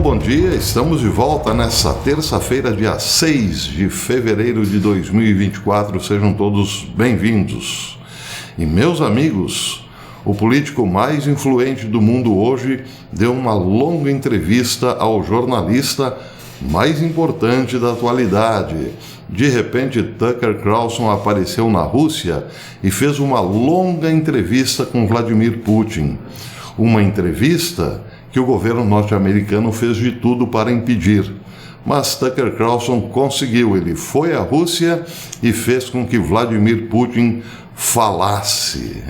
bom dia. Estamos de volta nessa terça-feira, dia 6 de fevereiro de 2024. Sejam todos bem-vindos. E meus amigos, o político mais influente do mundo hoje deu uma longa entrevista ao jornalista mais importante da atualidade. De repente, Tucker Carlson apareceu na Rússia e fez uma longa entrevista com Vladimir Putin. Uma entrevista que o governo norte-americano fez de tudo para impedir. Mas Tucker Carlson conseguiu. Ele foi à Rússia e fez com que Vladimir Putin falasse.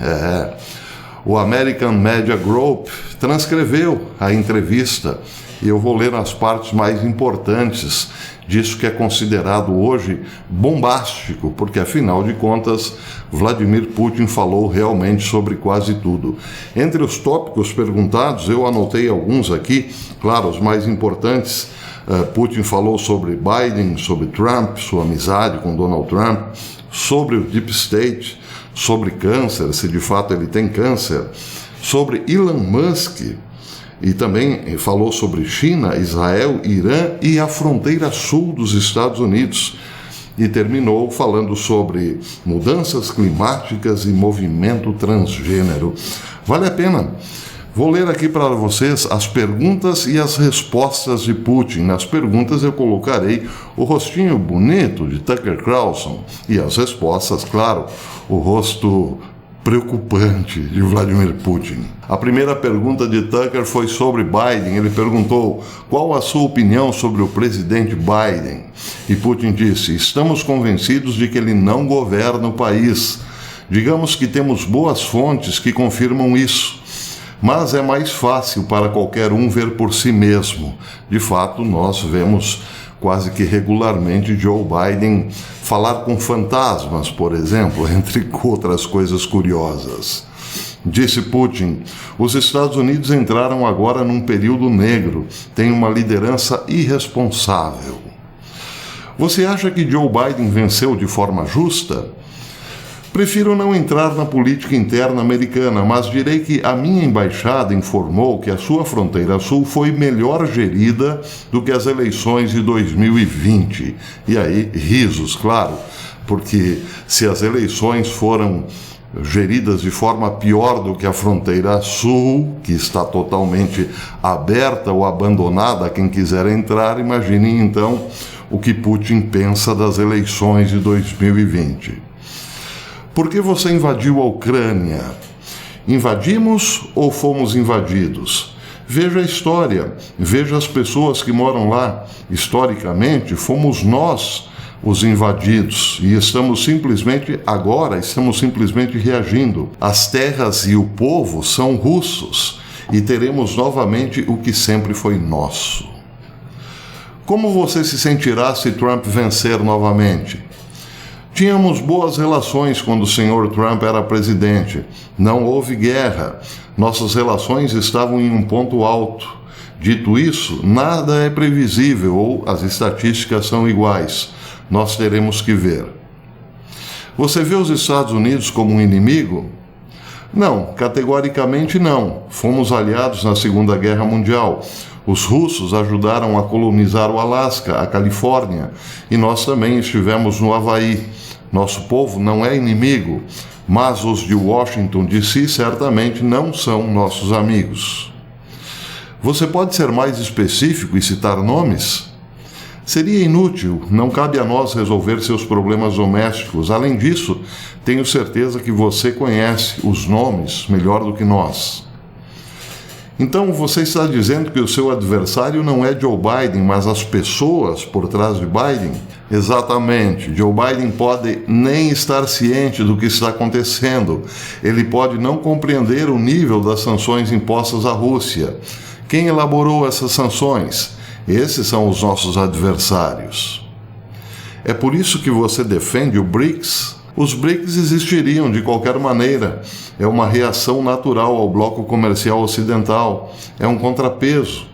O American Media Group transcreveu a entrevista e eu vou ler as partes mais importantes disso que é considerado hoje bombástico, porque afinal de contas Vladimir Putin falou realmente sobre quase tudo. Entre os tópicos perguntados, eu anotei alguns aqui, claro, os mais importantes. Putin falou sobre Biden, sobre Trump, sua amizade com Donald Trump, sobre o Deep State, sobre câncer, se de fato ele tem câncer, sobre Elon Musk, e também falou sobre China, Israel, Irã e a fronteira sul dos Estados Unidos. E terminou falando sobre mudanças climáticas e movimento transgênero. Vale a pena. Vou ler aqui para vocês as perguntas e as respostas de Putin. Nas perguntas eu colocarei o rostinho bonito de Tucker Carlson e as respostas, claro, o rosto preocupante de Vladimir Putin. A primeira pergunta de Tucker foi sobre Biden. Ele perguntou: qual a sua opinião sobre o presidente Biden? E Putin disse: estamos convencidos de que ele não governa o país. Digamos que temos boas fontes que confirmam isso. Mas é mais fácil para qualquer um ver por si mesmo. De fato, nós vemos quase que regularmente Joe Biden falar com fantasmas, por exemplo, entre outras coisas curiosas. Disse Putin: os Estados Unidos entraram agora num período negro, têm uma liderança irresponsável. Você acha que Joe Biden venceu de forma justa? Prefiro não entrar na política interna americana, mas direi que a minha embaixada informou que a sua fronteira sul foi melhor gerida do que as eleições de 2020. E aí, risos, claro, porque se as eleições foram geridas de forma pior do que a fronteira sul, que está totalmente aberta ou abandonada a quem quiser entrar, imaginem então o que Putin pensa das eleições de 2020. Por que você invadiu a Ucrânia? Invadimos ou fomos invadidos? Veja a história, veja as pessoas que moram lá. Historicamente, fomos nós os invadidos e estamos simplesmente reagindo. As terras e o povo são russos e teremos novamente o que sempre foi nosso. Como você se sentirá se Trump vencer novamente? Tínhamos boas relações quando o senhor Trump era presidente. Não houve guerra. Nossas relações estavam em um ponto alto. Dito isso, nada é previsível ou as estatísticas são iguais. Nós teremos que ver. Você vê os Estados Unidos como um inimigo? Não, categoricamente não. Fomos aliados na Segunda Guerra Mundial. Os russos ajudaram a colonizar o Alasca, a Califórnia, e nós também estivemos no Havaí. Nosso povo não é inimigo, mas os de Washington D.C. certamente não são nossos amigos. Você pode ser mais específico e citar nomes? Seria inútil, não cabe a nós resolver seus problemas domésticos. Além disso, tenho certeza que você conhece os nomes melhor do que nós. Então você está dizendo que o seu adversário não é Joe Biden, mas as pessoas por trás de Biden? Exatamente. Joe Biden pode nem estar ciente do que está acontecendo. Ele pode não compreender o nível das sanções impostas à Rússia. Quem elaborou essas sanções? Esses são os nossos adversários. É por isso que você defende o BRICS? Os BRICS existiriam de qualquer maneira. É uma reação natural ao bloco comercial ocidental. É um contrapeso.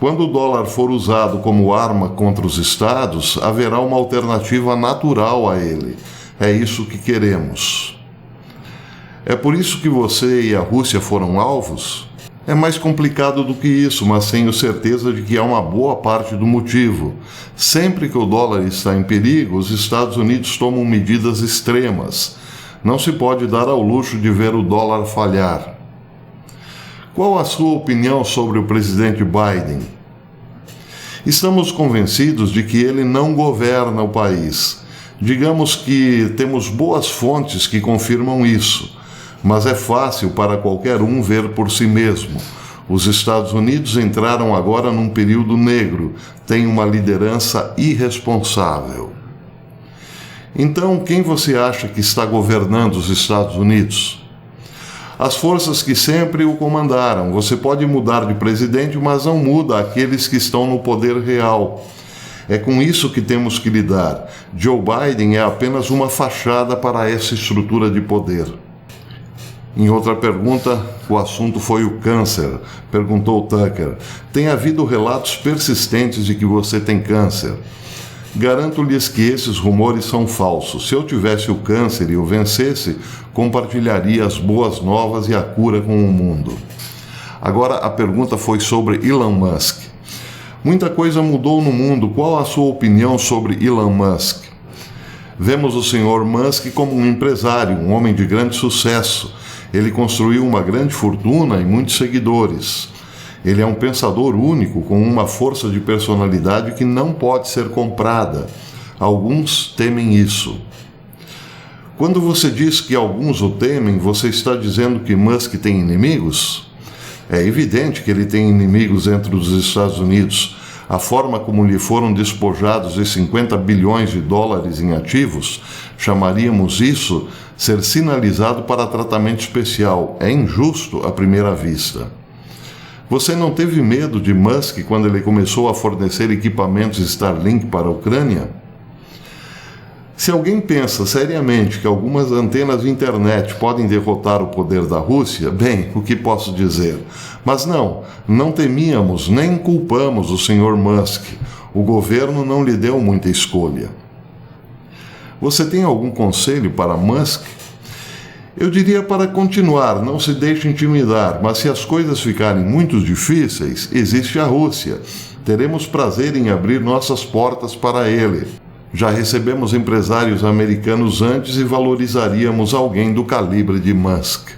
Quando o dólar for usado como arma contra os estados, haverá uma alternativa natural a ele. É isso que queremos. É por isso que você e a Rússia foram alvos? É mais complicado do que isso, mas tenho certeza de que há uma boa parte do motivo. Sempre que o dólar está em perigo, os Estados Unidos tomam medidas extremas. Não se pode dar ao luxo de ver o dólar falhar. Qual a sua opinião sobre o presidente Biden? Estamos convencidos de que ele não governa o país. Digamos que temos boas fontes que confirmam isso, mas é fácil para qualquer um ver por si mesmo. Os Estados Unidos entraram agora num período negro, têm uma liderança irresponsável. Então, quem você acha que está governando os Estados Unidos? As forças que sempre o comandaram. Você pode mudar de presidente, mas não muda aqueles que estão no poder real. É com isso que temos que lidar. Joe Biden é apenas uma fachada para essa estrutura de poder. Em outra pergunta, o assunto foi o câncer. Perguntou Tucker. Tem havido relatos persistentes de que você tem câncer. Garanto-lhes que esses rumores são falsos. Se eu tivesse o câncer e o vencesse, compartilharia as boas novas e a cura com o mundo. Agora a pergunta foi sobre Elon Musk. Muita coisa mudou no mundo. Qual a sua opinião sobre Elon Musk? Vemos o Sr. Musk como um empresário, um homem de grande sucesso. Ele construiu uma grande fortuna e muitos seguidores. Ele é um pensador único, com uma força de personalidade que não pode ser comprada. Alguns temem isso. Quando você diz que alguns o temem, você está dizendo que Musk tem inimigos? É evidente que ele tem inimigos dentro dos Estados Unidos. A forma como lhe foram despojados de 50 bilhões de dólares em ativos, chamaríamos isso ser sinalizado para tratamento especial. É injusto à primeira vista. Você não teve medo de Musk quando ele começou a fornecer equipamentos Starlink para a Ucrânia? Se alguém pensa seriamente que algumas antenas de internet podem derrotar o poder da Rússia, bem, o que posso dizer? Mas não temíamos nem culpamos o Sr. Musk. O governo não lhe deu muita escolha. Você tem algum conselho para Musk? Eu diria para continuar, não se deixe intimidar, mas se as coisas ficarem muito difíceis, existe a Rússia. Teremos prazer em abrir nossas portas para ele. Já recebemos empresários americanos antes e valorizaríamos alguém do calibre de Musk.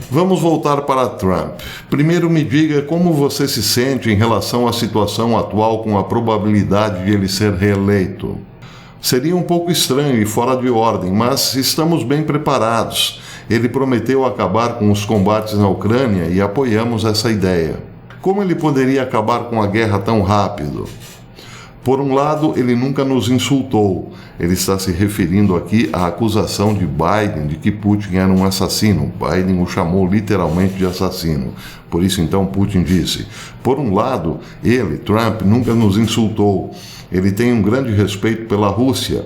Vamos voltar para Trump. Primeiro me diga como você se sente em relação à situação atual com a probabilidade de ele ser reeleito. Seria um pouco estranho e fora de ordem, mas estamos bem preparados. Ele prometeu acabar com os combates na Ucrânia e apoiamos essa ideia. Como ele poderia acabar com a guerra tão rápido? Por um lado, ele nunca nos insultou. Ele está se referindo aqui à acusação de Biden de que Putin era um assassino. Biden o chamou literalmente de assassino. Por isso, então, Putin disse. Por um lado, ele, Trump, nunca nos insultou. Ele tem um grande respeito pela Rússia.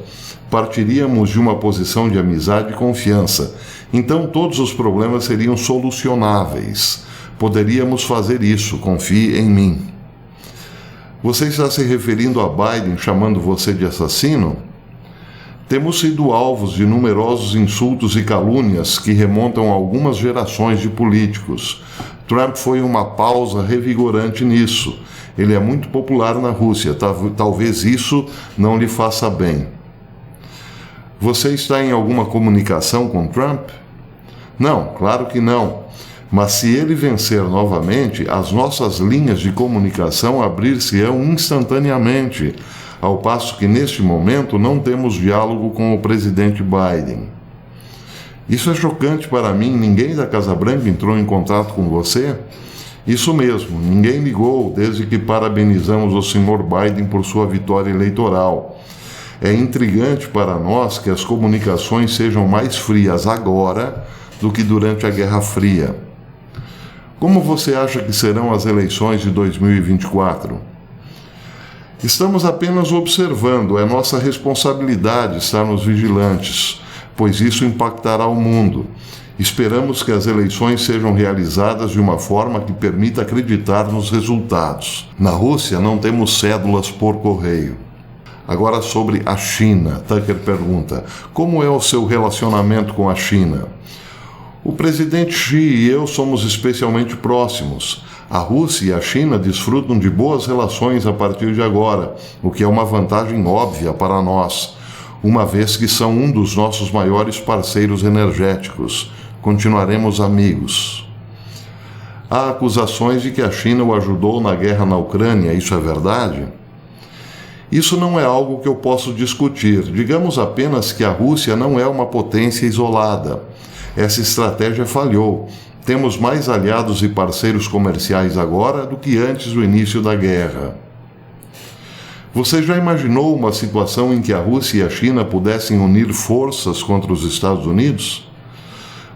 Partiríamos de uma posição de amizade e confiança. Então, todos os problemas seriam solucionáveis. Poderíamos fazer isso, confie em mim. Você está se referindo a Biden chamando você de assassino? Temos sido alvos de numerosos insultos e calúnias que remontam a algumas gerações de políticos. Trump foi uma pausa revigorante nisso. Ele é muito popular na Rússia. Talvez isso não lhe faça bem. Você está em alguma comunicação com Trump? Não, claro que não. Mas se ele vencer novamente, as nossas linhas de comunicação abrir-se-ão instantaneamente, ao passo que neste momento não temos diálogo com o presidente Biden. Isso é chocante para mim. Ninguém da Casa Branca entrou em contato com você? Isso mesmo, ninguém ligou desde que parabenizamos o Sr. Biden por sua vitória eleitoral. É intrigante para nós que as comunicações sejam mais frias agora do que durante a Guerra Fria. Como você acha que serão as eleições de 2024? Estamos apenas observando, é nossa responsabilidade estarmos vigilantes, pois isso impactará o mundo. Esperamos que as eleições sejam realizadas de uma forma que permita acreditar nos resultados. Na Rússia não temos cédulas por correio. Agora sobre a China, Tucker pergunta, como é o seu relacionamento com a China? O presidente Xi e eu somos especialmente próximos. A Rússia e a China desfrutam de boas relações a partir de agora, o que é uma vantagem óbvia para nós, uma vez que são um dos nossos maiores parceiros energéticos. Continuaremos amigos. Há acusações de que a China o ajudou na guerra na Ucrânia, isso é verdade? Isso não é algo que eu posso discutir. Digamos apenas que a Rússia não é uma potência isolada. Essa estratégia falhou. Temos mais aliados e parceiros comerciais agora do que antes do início da guerra. Você já imaginou uma situação em que a Rússia e a China pudessem unir forças contra os Estados Unidos?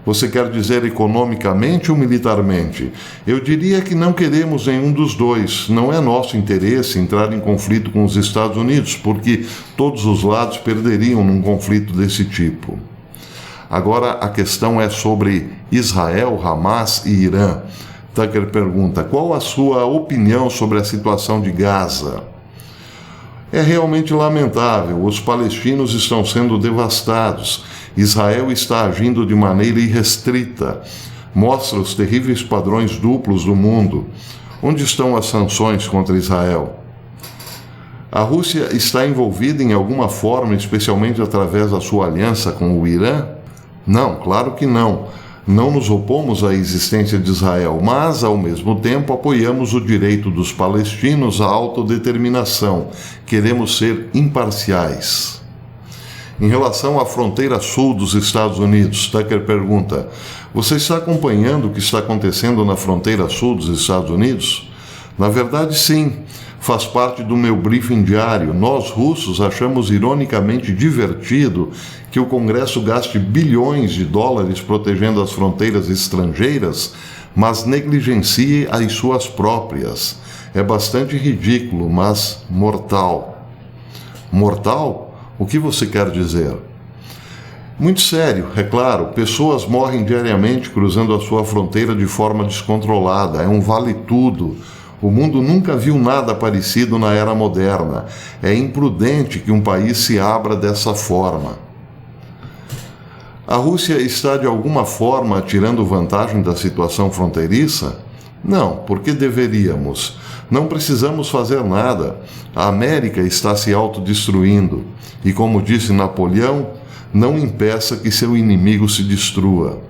Você quer dizer economicamente ou militarmente? Eu diria que não queremos nenhum dos dois. Não é nosso interesse entrar em conflito com os Estados Unidos, porque todos os lados perderiam num conflito desse tipo. Agora a questão é sobre Israel, Hamas e Irã. Tucker pergunta: qual a sua opinião sobre a situação de Gaza? É realmente lamentável. Os palestinos estão sendo devastados. Israel está agindo de maneira irrestrita. Mostra os terríveis padrões duplos do mundo. Onde estão as sanções contra Israel? A Rússia está envolvida em alguma forma, especialmente através da sua aliança com o Irã? Não, claro que não. Não nos opomos à existência de Israel, mas, ao mesmo tempo, apoiamos o direito dos palestinos à autodeterminação. Queremos ser imparciais. Em relação à fronteira sul dos Estados Unidos, Tucker pergunta: você está acompanhando o que está acontecendo na fronteira sul dos Estados Unidos? Na verdade, sim. Faz parte do meu briefing diário. Nós, russos, achamos ironicamente divertido que o Congresso gaste bilhões de dólares protegendo as fronteiras estrangeiras, mas negligencie as suas próprias. É bastante ridículo, mas mortal. Mortal? O que você quer dizer? Muito sério, é claro. Pessoas morrem diariamente cruzando a sua fronteira de forma descontrolada. É um vale-tudo. O mundo nunca viu nada parecido na era moderna. É imprudente que um país se abra dessa forma. A Rússia está de alguma forma tirando vantagem da situação fronteiriça? Não, porque deveríamos. Não precisamos fazer nada. A América está se autodestruindo. E como disse Napoleão, não impeça que seu inimigo se destrua.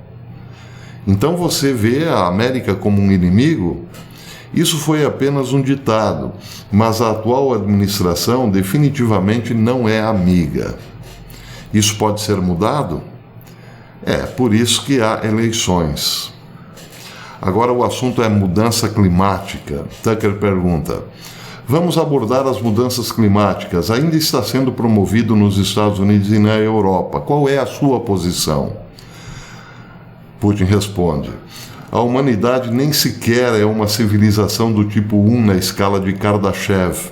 Então você vê a América como um inimigo? Isso foi apenas um ditado, mas a atual administração definitivamente não é amiga. Isso pode ser mudado? É, por isso que há eleições. Agora o assunto é mudança climática. Tucker pergunta: vamos abordar as mudanças climáticas. Ainda está sendo promovido nos Estados Unidos e na Europa. Qual é a sua posição? Putin responde: a humanidade nem sequer é uma civilização do tipo 1 na escala de Kardashev.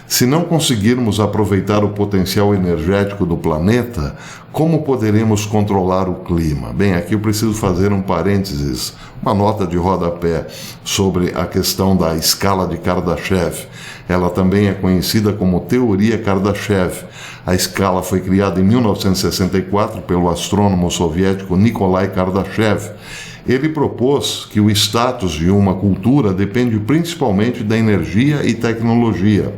Se não conseguirmos aproveitar o potencial energético do planeta, como poderemos controlar o clima? Bem, aqui eu preciso fazer um parênteses, uma nota de rodapé sobre a questão da escala de Kardashev. Ela também é conhecida como Teoria Kardashev. A escala foi criada em 1964 pelo astrônomo soviético Nikolai Kardashev. Ele propôs que o status de uma cultura depende principalmente da energia e tecnologia.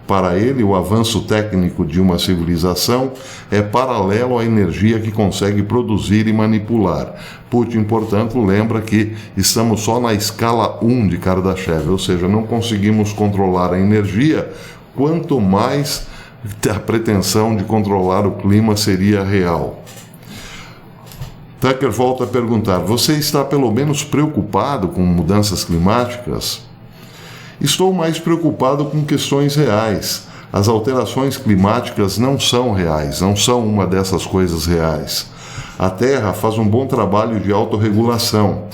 Para ele, o avanço técnico de uma civilização é paralelo à energia que consegue produzir e manipular. Putin, portanto, lembra que estamos só na escala 1 de Kardashev, ou seja, não conseguimos controlar a energia, quanto mais a pretensão de controlar o clima seria real. Tucker volta a perguntar: você está pelo menos preocupado com mudanças climáticas? Estou mais preocupado com questões reais. As alterações climáticas não são reais, não são uma dessas coisas reais. A Terra faz um bom trabalho de autorregulação.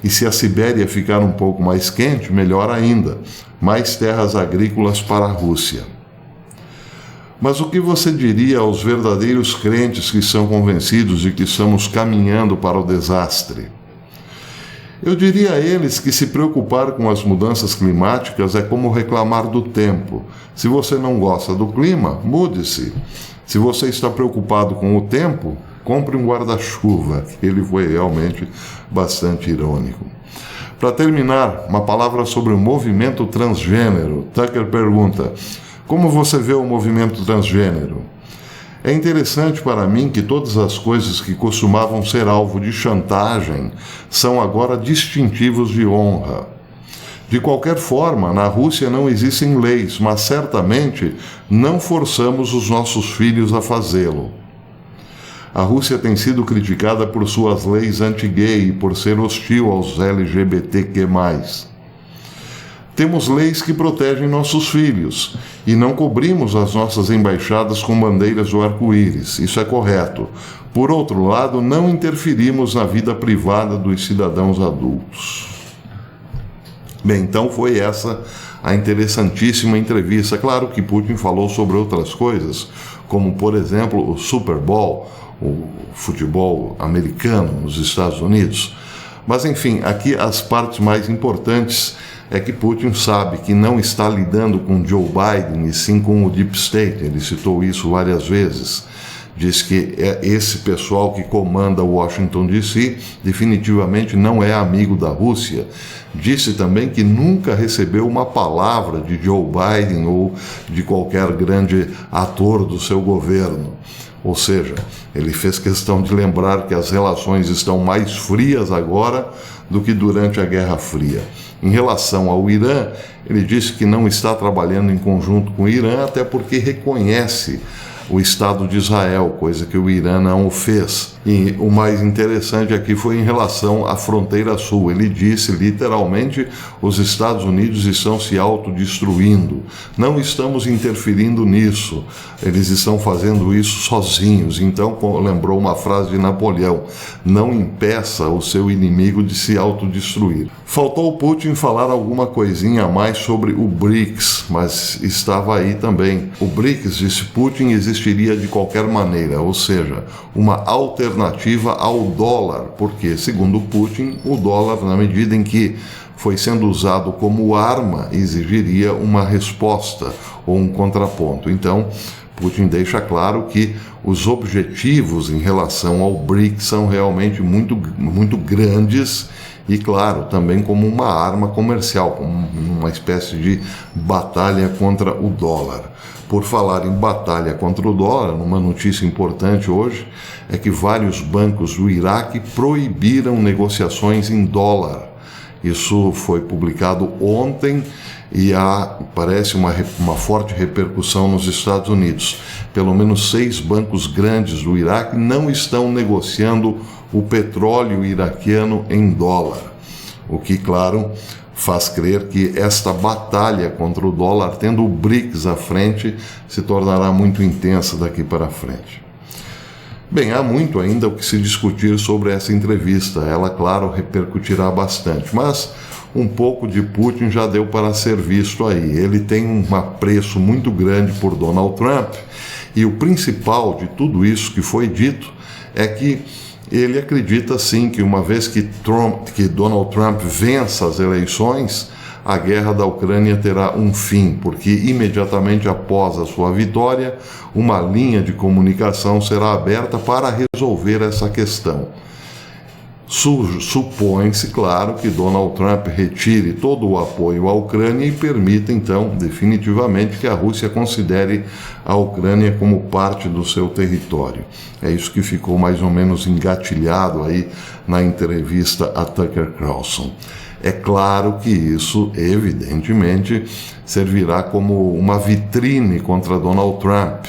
E se a Sibéria ficar um pouco mais quente, melhor ainda. Mais terras agrícolas para a Rússia. Mas o que você diria aos verdadeiros crentes que são convencidos de que estamos caminhando para o desastre? Eu diria a eles que se preocupar com as mudanças climáticas é como reclamar do tempo. Se você não gosta do clima, mude-se. Se você está preocupado com o tempo, compre um guarda-chuva. Ele foi realmente bastante irônico. Para terminar, uma palavra sobre o movimento transgênero. Tucker pergunta: como você vê o movimento transgênero? É interessante para mim que todas as coisas que costumavam ser alvo de chantagem são agora distintivos de honra. De qualquer forma, na Rússia não existem leis, mas certamente não forçamos os nossos filhos a fazê-lo. A Rússia tem sido criticada por suas leis anti-gay e por ser hostil aos LGBTQ+. Temos leis que protegem nossos filhos e não cobrimos as nossas embaixadas com bandeiras do arco-íris. Isso é correto. Por outro lado, não interferimos na vida privada dos cidadãos adultos. Bem, então foi essa a interessantíssima entrevista. Claro que Putin falou sobre outras coisas, como, por exemplo, o Super Bowl, o futebol americano nos Estados Unidos. Mas, enfim, aqui as partes mais importantes é que Putin sabe que não está lidando com Joe Biden e sim com o Deep State. Ele citou isso várias vezes. Diz que esse pessoal que comanda Washington DC definitivamente não é amigo da Rússia. Disse também que nunca recebeu uma palavra de Joe Biden ou de qualquer grande ator do seu governo. Ou seja, ele fez questão de lembrar que as relações estão mais frias agora do que durante a Guerra Fria. Em relação ao Irã, ele disse que não está trabalhando em conjunto com o Irã, até porque reconhece o Estado de Israel, coisa que o Irã não fez. E o mais interessante aqui foi em relação à fronteira sul. Ele disse literalmente: os Estados Unidos estão se autodestruindo. Não estamos interferindo nisso. Eles estão fazendo isso sozinhos. Então, lembrou uma frase de Napoleão: não impeça o seu inimigo de se autodestruir. Faltou Putin falar alguma coisinha a mais sobre o BRICS, mas estava aí também. O BRICS, disse Putin, existiria de qualquer maneira, ou seja, uma alternativa ao dólar, porque, segundo Putin, o dólar, na medida em que foi sendo usado como arma, exigiria uma resposta ou um contraponto. Então, Putin deixa claro que os objetivos em relação ao BRICS são realmente muito grandes e, claro, também como uma arma comercial, como uma espécie de batalha contra o dólar. Por falar em batalha contra o dólar, uma notícia importante hoje é que vários bancos do Iraque proibiram negociações em dólar. Isso foi publicado ontem e parece uma forte repercussão nos Estados Unidos. Pelo menos 6 bancos grandes do Iraque não estão negociando o petróleo iraquiano em dólar, o que, claro, faz crer que esta batalha contra o dólar, tendo o BRICS à frente, se tornará muito intensa daqui para frente. Bem, há muito ainda o que se discutir sobre essa entrevista. Ela, claro, repercutirá bastante, mas um pouco de Putin já deu para ser visto aí. Ele tem um apreço muito grande por Donald Trump e o principal de tudo isso que foi dito é que ele acredita sim que uma vez que Donald Trump vença as eleições, a guerra da Ucrânia terá um fim, porque imediatamente após a sua vitória, uma linha de comunicação será aberta para resolver essa questão. Supõe-se, claro, que Donald Trump retire todo o apoio à Ucrânia e permita, então, definitivamente que a Rússia considere a Ucrânia como parte do seu território. É isso que ficou mais ou menos engatilhado aí na entrevista a Tucker Carlson. É claro que isso, evidentemente, servirá como uma vitrine contra Donald Trump.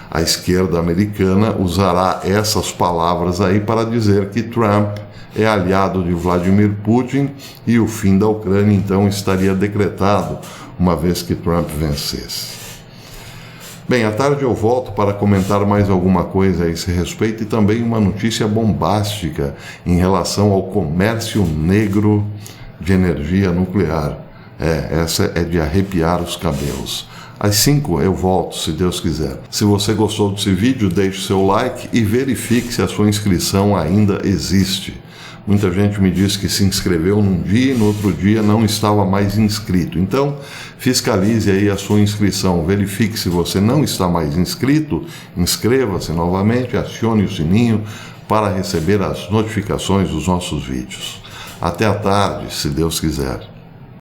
A esquerda americana usará essas palavras aí para dizer que Trump é aliado de Vladimir Putin e o fim da Ucrânia, então, estaria decretado uma vez que Trump vencesse. Bem, à tarde eu volto para comentar mais alguma coisa a esse respeito e também uma notícia bombástica em relação ao comércio negro de energia nuclear. Essa é de arrepiar os cabelos. Às 5 eu volto, se Deus quiser. Se você gostou desse vídeo, deixe seu like e verifique se a sua inscrição ainda existe. Muita gente me disse que se inscreveu num dia e no outro dia não estava mais inscrito. Então, fiscalize aí a sua inscrição, verifique se você não está mais inscrito, inscreva-se novamente, acione o sininho para receber as notificações dos nossos vídeos. Até à tarde, se Deus quiser.